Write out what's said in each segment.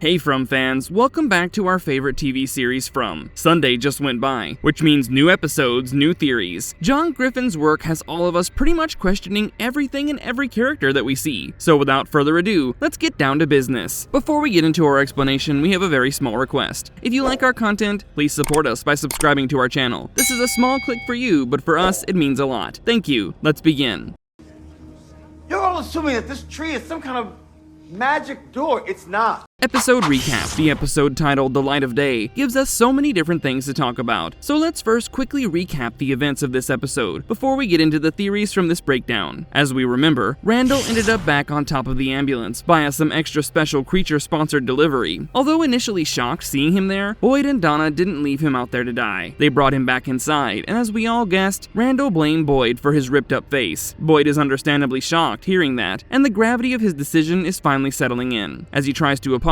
Hey From fans, welcome back to our favorite TV series From. Sunday just went by, which means new episodes, new theories. John Griffin's work has all of us pretty much questioning everything and every character that we see. So without further ado, let's get down to business. Before we get into our explanation, we have a very small request. If you like our content, please support us by subscribing to our channel. This is a small click for you, but for us, it means a lot. Thank you. Let's begin. You're all assuming that this tree is some kind of magic door. It's not. Episode recap. The episode titled The Light of Day gives us so many different things to talk about. So let's first quickly recap the events of this episode before we get into the theories from this breakdown. As we remember, Randall ended up back on top of the ambulance via some extra special creature-sponsored delivery. Although initially shocked seeing him there, Boyd and Donna didn't leave him out there to die. They brought him back inside, and as we all guessed, Randall blamed Boyd for his ripped-up face. Boyd is understandably shocked hearing that, and the gravity of his decision is finally settling in. As he tries to apologize,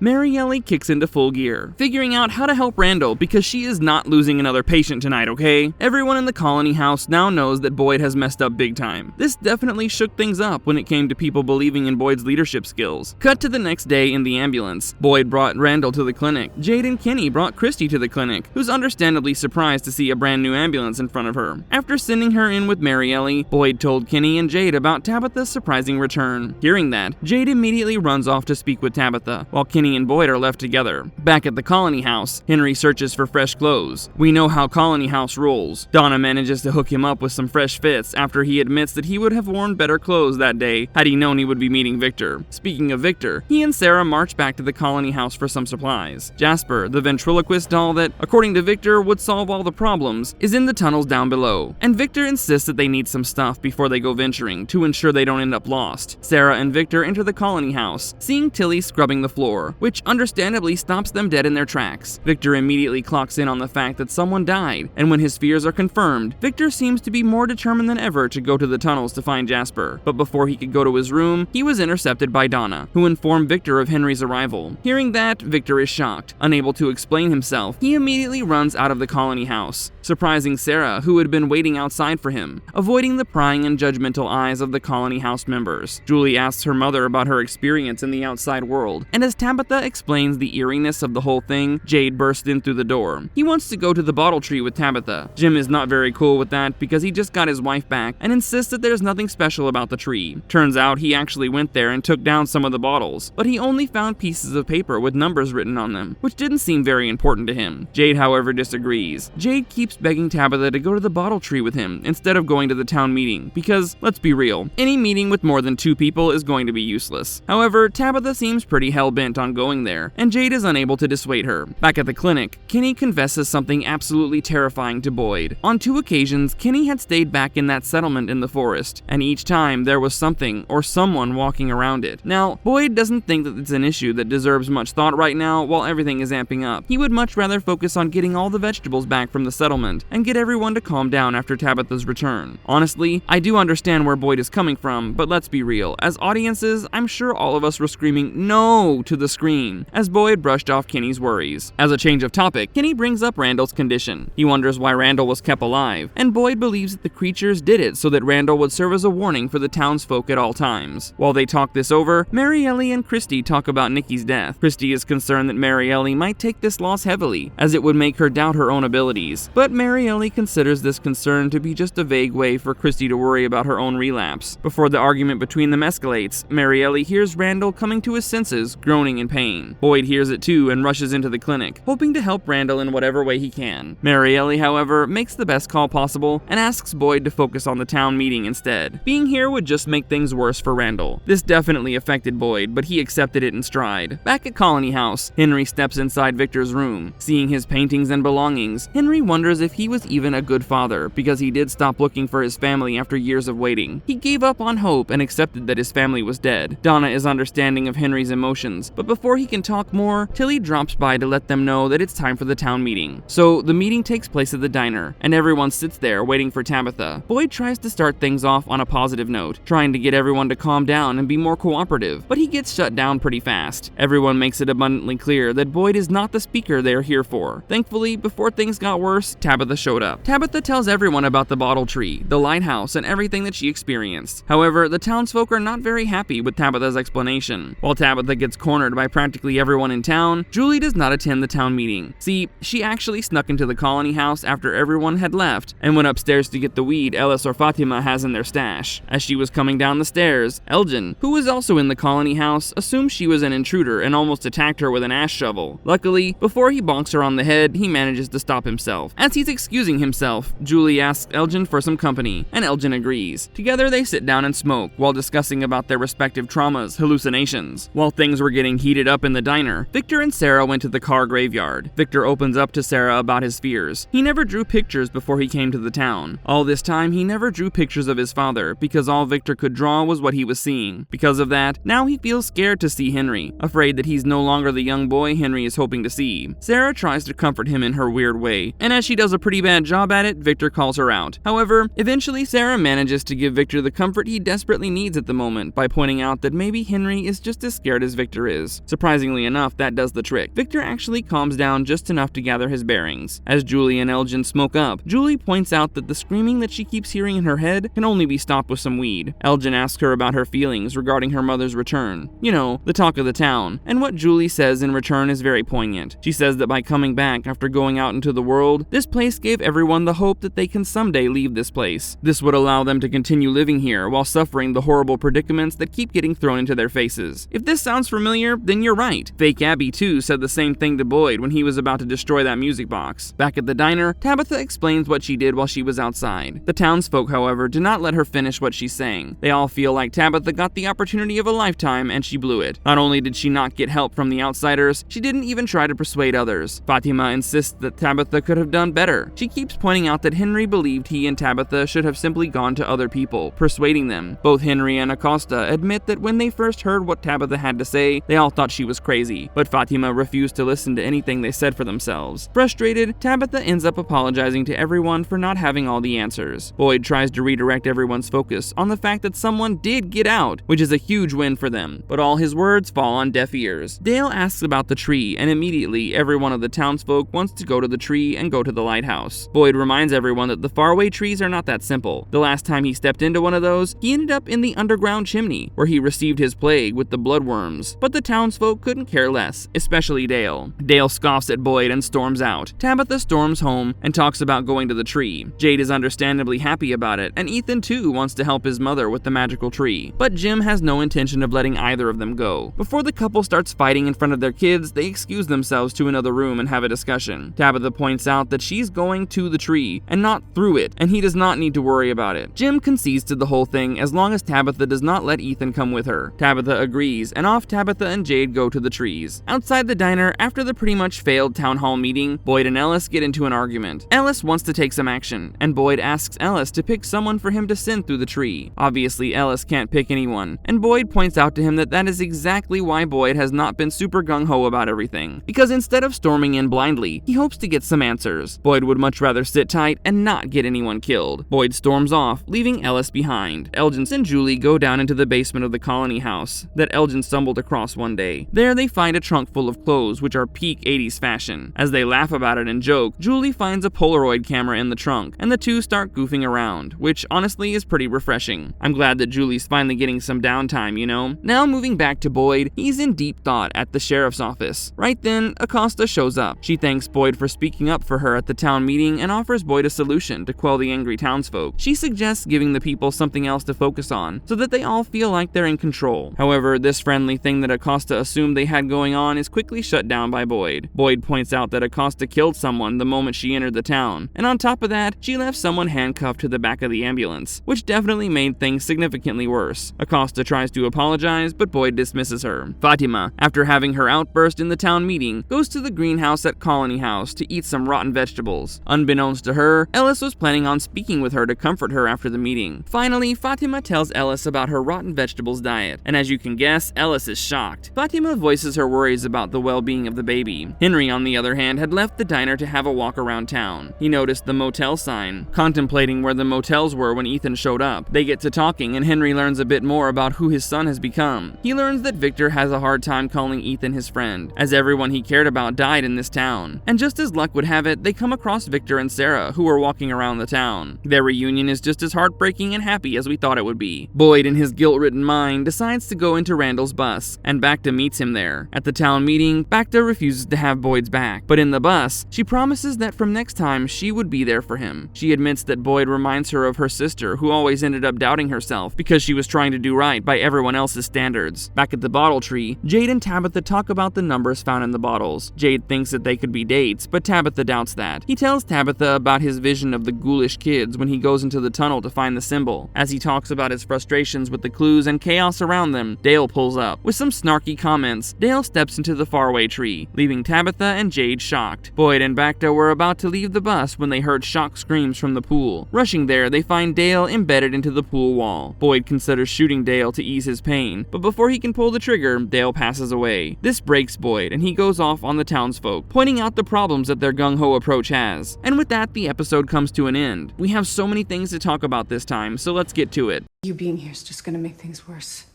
Marielle kicks into full gear, figuring out how to help Randall because she is not losing another patient tonight, okay? Everyone in the colony house now knows that Boyd has messed up big time. This definitely shook things up when it came to people believing in Boyd's leadership skills. Cut to the next day in the ambulance. Boyd brought Randall to the clinic. Jade and Kenny brought Christy to the clinic, who's understandably surprised to see a brand new ambulance in front of her. After sending her in with Marielle, Boyd told Kenny and Jade about Tabitha's surprising return. Hearing that, Jade immediately runs off to speak with Tabitha, while Kenny and Boyd are left together. Back at the colony house, Henry searches for fresh clothes. We know how colony house rolls. Donna manages to hook him up with some fresh fits after he admits that he would have worn better clothes that day had he known he would be meeting Victor. Speaking of Victor, he and Sarah march back to the colony house for some supplies. Jasper, the ventriloquist doll that, according to Victor, would solve all the problems, is in the tunnels down below, and Victor insists that they need some stuff before they go venturing to ensure they don't end up lost. Sarah and Victor enter the colony house, seeing Tilly scrubbing the floor, which understandably stops them dead in their tracks. Victor immediately clocks in on the fact that someone died, and when his fears are confirmed, Victor seems to be more determined than ever to go to the tunnels to find Jasper. But before he could go to his room, he was intercepted by Donna, who informed Victor of Henry's arrival. Hearing that, Victor is shocked. Unable to explain himself, he immediately runs out of the colony house, surprising Sarah, who had been waiting outside for him, avoiding the prying and judgmental eyes of the colony house members. Julie asks her mother about her experience in the outside world, and as Tabitha explains the eeriness of the whole thing, Jade bursts in through the door. He wants to go to the bottle tree with Tabitha. Jim is not very cool with that because he just got his wife back and insists that there's nothing special about the tree. Turns out he actually went there and took down some of the bottles, but he only found pieces of paper with numbers written on them, which didn't seem very important to him. Jade, however, disagrees. Jade keeps begging Tabitha to go to the bottle tree with him instead of going to the town meeting because, let's be real, any meeting with more than 2 people is going to be useless. However, Tabitha seems pretty hell-bent on going there, and Jade is unable to dissuade her. Back at the clinic, Kenny confesses something absolutely terrifying to Boyd. On 2 occasions, Kenny had stayed back in that settlement in the forest, and each time there was something or someone walking around it. Now, Boyd doesn't think that it's an issue that deserves much thought right now while everything is amping up. He would much rather focus on getting all the vegetables back from the settlement and get everyone to calm down after Tabitha's return. Honestly, I do understand where Boyd is coming from, but let's be real. As audiences, I'm sure all of us were screaming "no" to the screen as Boyd brushed off Kenny's worries. As a change of topic, Kenny brings up Randall's condition. He wonders why Randall was kept alive, and Boyd believes that the creatures did it so that Randall would serve as a warning for the townsfolk at all times. While they talk this over, Marielle and Christy talk about Nikki's death. Christy is concerned that Marielle might take this loss heavily, as it would make her doubt her own abilities, but Marielle considers this concern to be just a vague way for Christy to worry about her own relapse. Before the argument between them escalates, Marielle hears Randall coming to his senses, groaning in pain. Boyd hears it too and rushes into the clinic, hoping to help Randall in whatever way he can. Marielle, however, makes the best call possible and asks Boyd to focus on the town meeting instead. Being here would just make things worse for Randall. This definitely affected Boyd, but he accepted it in stride. Back at Colony House, Henry steps inside Victor's room. Seeing his paintings and belongings, Henry wonders if he was even a good father, because he did stop looking for his family after years of waiting. He gave up on hope and accepted that his family was dead. Donna is understanding of Henry's emotions, but before he can talk more, Tilly drops by to let them know that it's time for the town meeting. So the meeting takes place at the diner, and everyone sits there waiting for Tabitha. Boyd tries to start things off on a positive note, trying to get everyone to calm down and be more cooperative, but he gets shut down pretty fast. Everyone makes it abundantly clear that Boyd is not the speaker they are here for. Thankfully, before things got worse, Tabitha showed up. Tabitha tells everyone about the bottle tree, the lighthouse, and everything that she experienced. However, the townsfolk are not very happy with Tabitha's explanation. While Tabitha gets cornered by practically everyone in town, Julie does not attend the town meeting. See, she actually snuck into the colony house after everyone had left and went upstairs to get the weed Ellis or Fatima has in their stash. As she was coming down the stairs, Elgin, who was also in the colony house, assumed she was an intruder and almost attacked her with an ash shovel. Luckily, before he bonks her on the head, he manages to stop himself. As he's excusing himself, Julie asks Elgin for some company, and Elgin agrees. Together they sit down and smoke while discussing about their respective traumas, hallucinations. While things were getting heated up in the diner, Victor and Sarah went to the car graveyard. Victor opens up to Sarah about his fears. He never drew pictures before he came to the town. All this time, he never drew pictures of his father because all Victor could draw was what he was seeing. Because of that, now he feels scared to see Henry, afraid that he's no longer the young boy Henry is hoping to see. Sarah tries to comfort him in her weird way, and as she does a pretty bad job at it, Victor calls her out. However, eventually Sarah manages to give Victor the comfort he desperately needs at the moment by pointing out that maybe Henry is just as scared as Victor is. Surprisingly enough, that does the trick. Victor actually calms down just enough to gather his bearings. As Julie and Elgin smoke up, Julie points out that the screaming that she keeps hearing in her head can only be stopped with some weed. Elgin asks her about her feelings regarding her mother's return. You know, the talk of the town. And what Julie says in return is very poignant. She says that by coming back after going out into the world, this place gave everyone the hope that they can someday leave this place. This would allow them to continue living here while suffering the horrible predicaments that keep getting thrown into their faces. If this sounds familiar, then you're right. Fake Abby too said the same thing to Boyd when he was about to destroy that music box. Back at the diner, Tabitha explains what she did while she was outside. The townsfolk, however, do not let her finish what she's saying. They all feel like Tabitha got the opportunity of a lifetime and she blew it. Not only did she not get help from the outsiders, she didn't even try to persuade others. Fatima insists that Tabitha could have done better. She keeps pointing out that Henry believed he and Tabitha should have simply gone to other people, persuading them. Both Henry and Acosta admit that when they first heard what Tabitha had to say, they all thought she was crazy, but Fatima refused to listen to anything they said for themselves. Frustrated, Tabitha ends up apologizing to everyone for not having all the answers. Boyd tries to redirect everyone's focus on the fact that someone did get out, which is a huge win for them, but all his words fall on deaf ears. Dale asks about the tree, and immediately every one of the townsfolk wants to go to the tree and go to the lighthouse. Boyd reminds everyone that the faraway trees are not that simple. The last time he stepped into one of those, he ended up in the underground chimney, where he received his plague with the bloodworms. But the townsfolk couldn't care less, especially Dale. Dale scoffs at Boyd and storms out. Tabitha storms home and talks about going to the tree. Jade is understandably happy about it, and Ethan too wants to help his mother with the magical tree. But Jim has no intention of letting either of them go. Before the couple starts fighting in front of their kids, they excuse themselves to another room and have a discussion. Tabitha points out that she's going to the tree and not through it, and he does not need to worry about it. Jim concedes to the whole thing as long as Tabitha does not let Ethan come with her. Tabitha agrees, and off Tabitha and Jade go to the trees. Outside the diner, after the pretty much failed town hall meeting, Boyd and Ellis get into an argument. Ellis wants to take some action, and Boyd asks Ellis to pick someone for him to send through the tree. Obviously, Ellis can't pick anyone, and Boyd points out to him that that is exactly why Boyd has not been super gung-ho about everything, because instead of storming in blindly, he hopes to get some answers. Boyd would much rather sit tight and not get anyone killed. Boyd storms off, leaving Ellis behind. Elgin and Julie go down into the basement of the colony house that Elgin stumbled across one day. There they find a trunk full of clothes which are peak 80s fashion. As they laugh about it and joke, Julie finds a Polaroid camera in the trunk, and the two start goofing around, which honestly is pretty refreshing. I'm glad that Julie's finally getting some downtime, you know? Now moving back to Boyd, he's in deep thought at the sheriff's office. Right then, Acosta shows up. She thanks Boyd for speaking up for her at the town meeting and offers Boyd a solution to quell the angry townsfolk. She suggests giving the people something else to focus on, so that they all feel like they're in control. However, this friendly thing that Acosta assumed they had going on is quickly shut down by Boyd. Boyd points out that Acosta killed someone the moment she entered the town, and on top of that, she left someone handcuffed to the back of the ambulance, which definitely made things significantly worse. Acosta tries to apologize, but Boyd dismisses her. Fatima, after having her outburst in the town meeting, goes to the greenhouse at Colony House to eat some rotten vegetables. Unbeknownst to her, Ellis was planning on speaking with her to comfort her after the meeting. Finally, Fatima tells Ellis about her rotten vegetables diet, and as you can guess, Ellis is shocked. Fatima voices her worries about the well-being of the baby. Henry, on the other hand, had left the diner to have a walk around town. He noticed the motel sign, contemplating where the motels were when Ethan showed up. They get to talking, and Henry learns a bit more about who his son has become. He learns that Victor has a hard time calling Ethan his friend, as everyone he cared about died in this town. And just as luck would have it, they come across Victor and Sarah, who are walking around the town. Their reunion is just as heartbreaking and happy as we thought it would be. Boyd, in his guilt-ridden mind, decides to go into Randall's bus, and Bacta meets him there. At the town meeting, Bacta refuses to have Boyd's back, but in the bus, she promises that from next time she would be there for him. She admits that Boyd reminds her of her sister, who always ended up doubting herself because she was trying to do right by everyone else's standards. Back at the bottle tree, Jade and Tabitha talk about the numbers found in the bottles. Jade thinks that they could be dates, but Tabitha doubts that. He tells Tabitha about his vision of the ghoulish kids when he goes into the tunnel to find the symbol. As he talks about his frustrations with the clues and chaos around them, Dale pulls up. With some snarky comments, Dale steps into the faraway tree, leaving Tabitha and Jade shocked. Boyd and Bacta were about to leave the bus when they heard shocked screams from the pool. Rushing there, they find Dale embedded into the pool wall. Boyd considers shooting Dale to ease his pain, but before he can pull the trigger, Dale passes away. This breaks Boyd, and he goes off on the townsfolk, pointing out the problems that their gung-ho approach has. And with that, the episode comes to an end. We have so many things to talk about this time, so let's get to it. You being here is just gonna make things worse.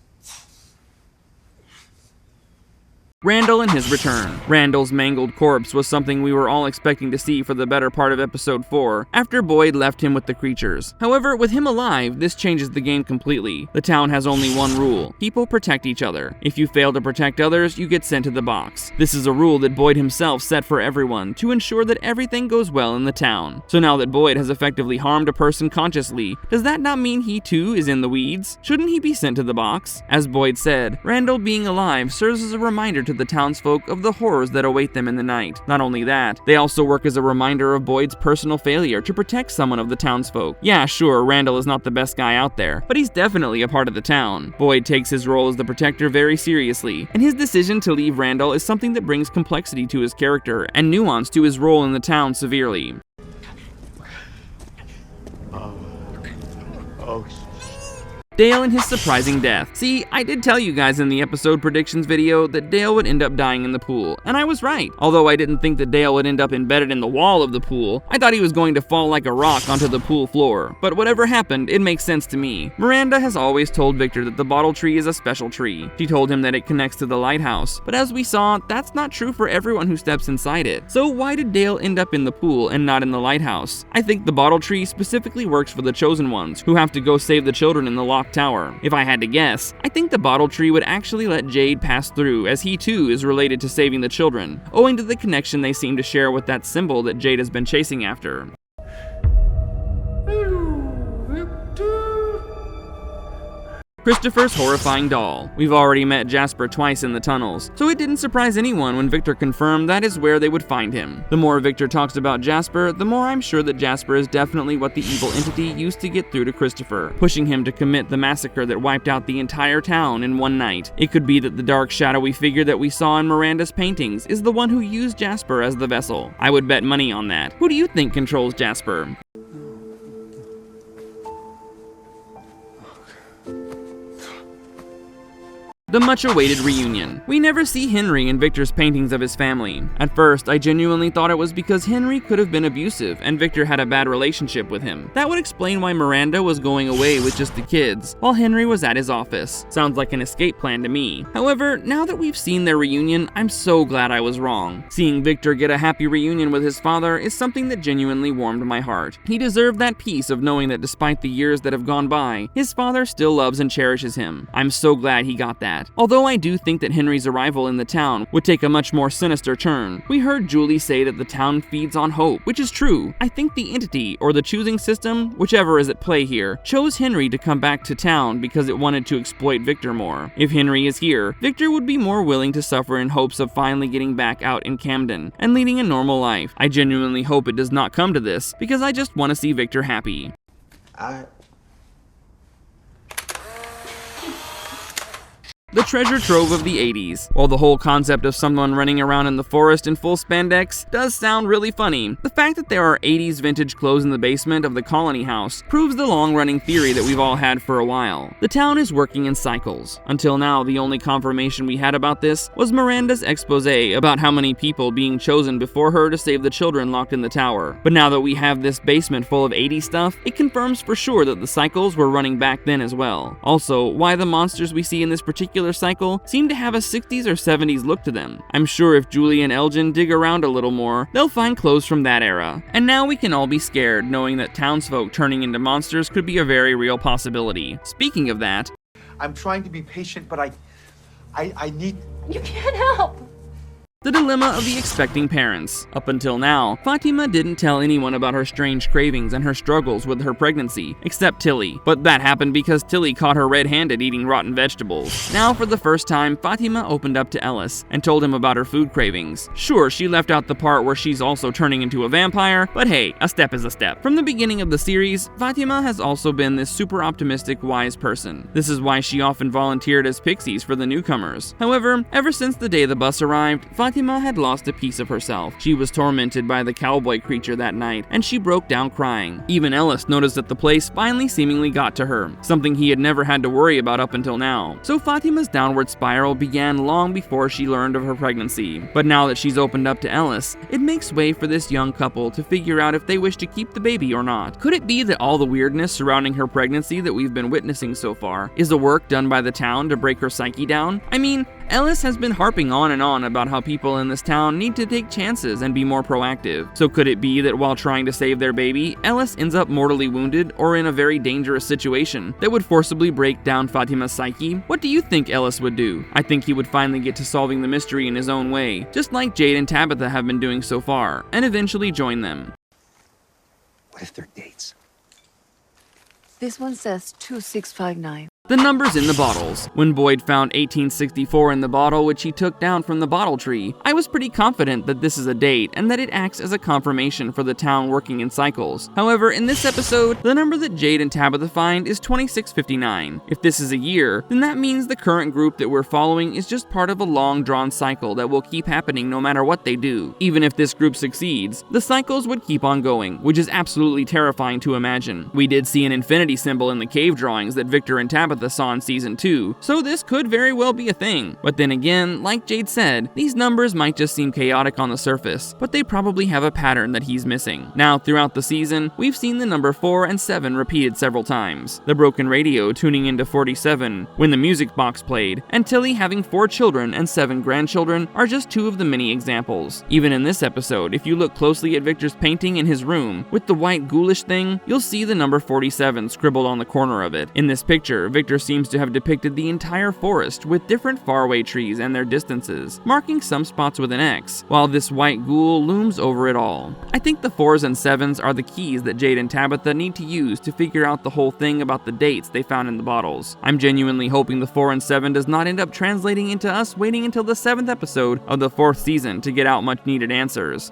Randall and his return. Randall's mangled corpse was something we were all expecting to see for the better part of episode 4, after Boyd left him with the creatures. However, with him alive, this changes the game completely. The town has only one rule: people protect each other. If you fail to protect others, you get sent to the box. This is a rule that Boyd himself set for everyone, to ensure that everything goes well in the town. So now that Boyd has effectively harmed a person consciously, does that not mean he too is in the weeds? Shouldn't he be sent to the box? As Boyd said, Randall being alive serves as a reminder to the townsfolk of the horrors that await them in the night. Not only that, they also work as a reminder of Boyd's personal failure to protect someone of the townsfolk. Yeah, sure, Randall is not the best guy out there, but he's definitely a part of the town. Boyd takes his role as the protector very seriously, and his decision to leave Randall is something that brings complexity to his character and nuance to his role in the town severely. Dale and his surprising death. See, I did tell you guys in the episode predictions video that Dale would end up dying in the pool, and I was right. Although I didn't think that Dale would end up embedded in the wall of the pool, I thought he was going to fall like a rock onto the pool floor. But whatever happened, it makes sense to me. Miranda has always told Victor that the bottle tree is a special tree. She told him that it connects to the lighthouse, but as we saw, that's not true for everyone who steps inside it. So why did Dale end up in the pool and not in the lighthouse? I think the bottle tree specifically works for the chosen ones, who have to go save the children in the locked tower. If I had to guess, I think the bottle tree would actually let Jade pass through, as he too is related to saving the children, owing to the connection they seem to share with that symbol that Jade has been chasing after. Christopher's horrifying doll. We've already met Jasper twice in the tunnels, so it didn't surprise anyone when Victor confirmed that is where they would find him. The more Victor talks about Jasper, the more I'm sure that Jasper is definitely what the evil entity used to get through to Christopher, pushing him to commit the massacre that wiped out the entire town in one night. It could be that the dark, shadowy figure that we saw in Miranda's paintings is the one who used Jasper as the vessel. I would bet money on that. Who do you think controls Jasper? The much-awaited reunion. We never see Henry in Victor's paintings of his family. At first, I genuinely thought it was because Henry could have been abusive and Victor had a bad relationship with him. That would explain why Miranda was going away with just the kids, while Henry was at his office. Sounds like an escape plan to me. However, now that we've seen their reunion, I'm so glad I was wrong. Seeing Victor get a happy reunion with his father is something that genuinely warmed my heart. He deserved that peace of knowing that despite the years that have gone by, his father still loves and cherishes him. I'm so glad he got that. Although I do think that Henry's arrival in the town would take a much more sinister turn. We heard Julie say that the town feeds on hope, which is true. I think the entity, or the choosing system, whichever is at play here, chose Henry to come back to town because it wanted to exploit Victor more. If Henry is here, Victor would be more willing to suffer in hopes of finally getting back out in Camden and leading a normal life. I genuinely hope it does not come to this, because I just want to see Victor happy. The treasure trove of the 80s. While the whole concept of someone running around in the forest in full spandex does sound really funny, the fact that there are 80s vintage clothes in the basement of the Colony House proves the long-running theory that we've all had for a while. The town is working in cycles. Until now, the only confirmation we had about this was Miranda's expose about how many people being chosen before her to save the children locked in the tower. But now that we have this basement full of 80s stuff, it confirms for sure that the cycles were running back then as well. Also, why the monsters we see in this particular particular cycle seem to have a 60s or 70s look to them. I'm sure if Julie and Elgin dig around a little more, they'll find clothes from that era. And now we can all be scared knowing that townsfolk turning into monsters could be a very real possibility. Speaking of that, I'm trying to be patient, but I need... You can't help. the dilemma of the expecting parents. Up until now, Fatima didn't tell anyone about her strange cravings and her struggles with her pregnancy, except Tilly. But that happened because Tilly caught her red-handed eating rotten vegetables. Now, for the first time, Fatima opened up to Ellis and told him about her food cravings. Sure, she left out the part where she's also turning into a vampire, but hey, a step is a step. From the beginning of the series, Fatima has also been this super optimistic, wise person. This is why she often volunteered as pixies for the newcomers. However, ever since the day the bus arrived, Fatima had lost a piece of herself. She was tormented by the cowboy creature that night, and she broke down crying. Even Ellis noticed that the place finally seemingly got to her, something he had never had to worry about up until now. So Fatima's downward spiral began long before she learned of her pregnancy. But now that she's opened up to Ellis, it makes way for this young couple to figure out if they wish to keep the baby or not. Could it be that all the weirdness surrounding her pregnancy that we've been witnessing so far is a work done by the town to break her psyche down? I mean, Ellis has been harping on and on about how people in this town need to take chances and be more proactive. So could it be that while trying to save their baby, Ellis ends up mortally wounded or in a very dangerous situation that would forcibly break down Fatima's psyche? What do you think Ellis would do? I think he would finally get to solving the mystery in his own way, just like Jade and Tabitha have been doing so far, and eventually join them. What if they're dates? This one says 2659. The numbers in the bottles. When Boyd found 1864 in the bottle, which he took down from the bottle tree, I was pretty confident that this is a date and that it acts as a confirmation for the town working in cycles. However, in this episode, the number that Jade and Tabitha find is 2659. If this is a year, then that means the current group that we're following is just part of a long-drawn cycle that will keep happening no matter what they do. Even if this group succeeds, the cycles would keep on going, which is absolutely terrifying to imagine. We did see an infinity symbol in the cave drawings that Victor and Tabitha saw in season 2, so this could very well be a thing. But then again, like Jade said, these numbers might just seem chaotic on the surface, but they probably have a pattern that he's missing. Now, throughout the season, we've seen the number 4 and 7 repeated several times. The broken radio tuning into 47 when the music box played, and Tilly having 4 children and 7 grandchildren are just 2 of the many examples. Even in this episode, if you look closely at Victor's painting in his room with the white ghoulish thing, you'll see the number 47 scribbled on the corner of it. In this picture, Victor seems to have depicted the entire forest with different faraway trees and their distances, marking some spots with an X, while this white ghoul looms over it all. I think the 4s and 7s are the keys that Jade and Tabitha need to use to figure out the whole thing about the dates they found in the bottles. I'm genuinely hoping the 4 and 7 does not end up translating into us waiting until the 7th episode of the 4th season to get out much needed answers.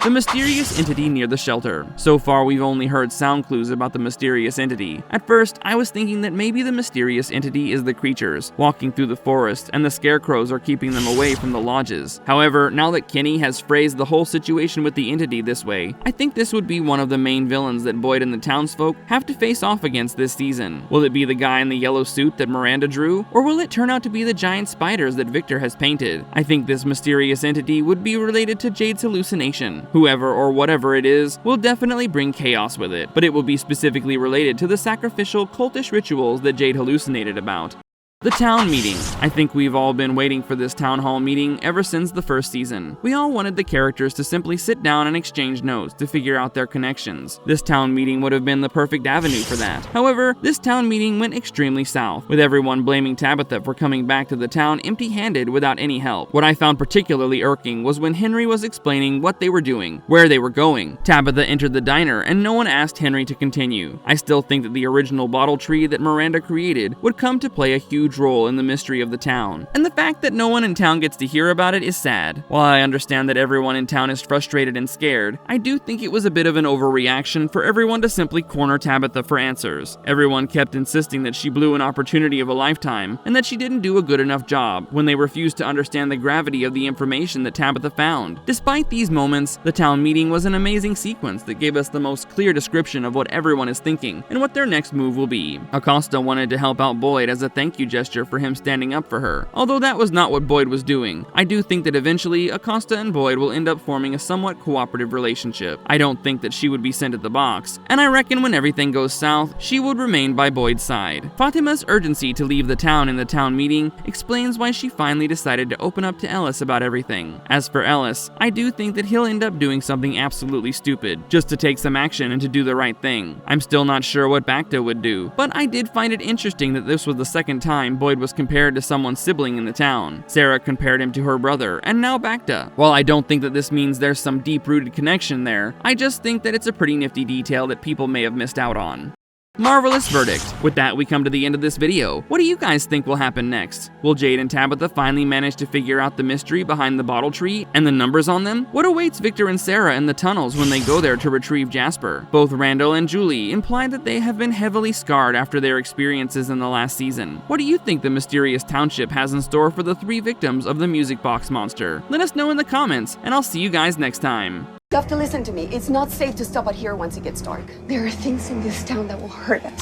The mysterious entity near the shelter. So far, we've only heard sound clues about the mysterious entity. At first, I was thinking that maybe the mysterious entity is the creatures walking through the forest and the scarecrows are keeping them away from the lodges. However, now that Kenny has phrased the whole situation with the entity this way, I think this would be one of the main villains that Boyd and the townsfolk have to face off against this season. Will it be the guy in the yellow suit that Miranda drew, or will it turn out to be the giant spiders that Victor has painted? I think this mysterious entity would be related to Jade's hallucination. Whoever or whatever it is will definitely bring chaos with it, but it will be specifically related to the sacrificial cultish rituals that Jade hallucinated about. The town meeting. I think we've all been waiting for this town hall meeting ever since the first season. We all wanted the characters to simply sit down and exchange notes to figure out their connections. This town meeting would have been the perfect avenue for that. However, this town meeting went extremely south, with everyone blaming Tabitha for coming back to the town empty-handed without any help. What I found particularly irking was when Henry was explaining what they were doing, where they were going. Tabitha entered the diner and no one asked Henry to continue. I still think that the original bottle tree that Miranda created would come to play a huge role in the mystery of the town, and the fact that no one in town gets to hear about it is sad. While I understand that everyone in town is frustrated and scared, I do think it was a bit of an overreaction for everyone to simply corner Tabitha for answers. Everyone kept insisting that she blew an opportunity of a lifetime, and that she didn't do a good enough job when they refused to understand the gravity of the information that Tabitha found. Despite these moments, the town meeting was an amazing sequence that gave us the most clear description of what everyone is thinking and what their next move will be. Acosta wanted to help out Boyd as a thank you gesture for him standing up for her. Although that was not what Boyd was doing, I do think that eventually Acosta and Boyd will end up forming a somewhat cooperative relationship. I don't think that she would be sent at the box, and I reckon when everything goes south, she would remain by Boyd's side. Fatima's urgency to leave the town in the town meeting explains why she finally decided to open up to Ellis about everything. As for Ellis, I do think that he'll end up doing something absolutely stupid, just to take some action and to do the right thing. I'm still not sure what Bacta would do, but I did find it interesting that this was the second time Boyd was compared to someone's sibling in the town. Sarah compared him to her brother, and now Bacta. While I don't think that this means there's some deep-rooted connection there, I just think that it's a pretty nifty detail that people may have missed out on. Marvelous verdict. With that, we come to the end of this video. What do you guys think will happen next? Will Jade and Tabitha finally manage to figure out the mystery behind the bottle tree and the numbers on them? What awaits Victor and Sarah in the tunnels when they go there to retrieve Jasper? Both Randall and Julie imply that they have been heavily scarred after their experiences in the last season. What do you think the mysterious township has in store for the 3 victims of the music box monster? Let us know in the comments, and I'll see you guys next time. You have to listen to me. It's not safe to stop out here once it gets dark. There are things in this town that will hurt us.